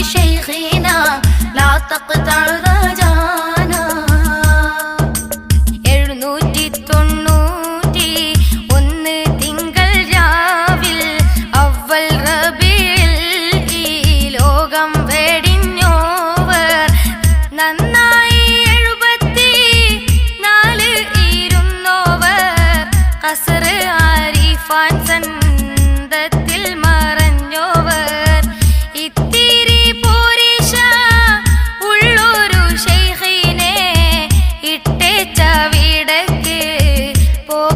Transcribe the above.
شيخنا لا تقطع رجانا 791 തിങ്കൾ രാവിൽ അവൽ റബീൽ ഈ ലോകം വെടിഞ്ഞോവർ നന്നായി 74 ഇരുന്നോവർ കസർ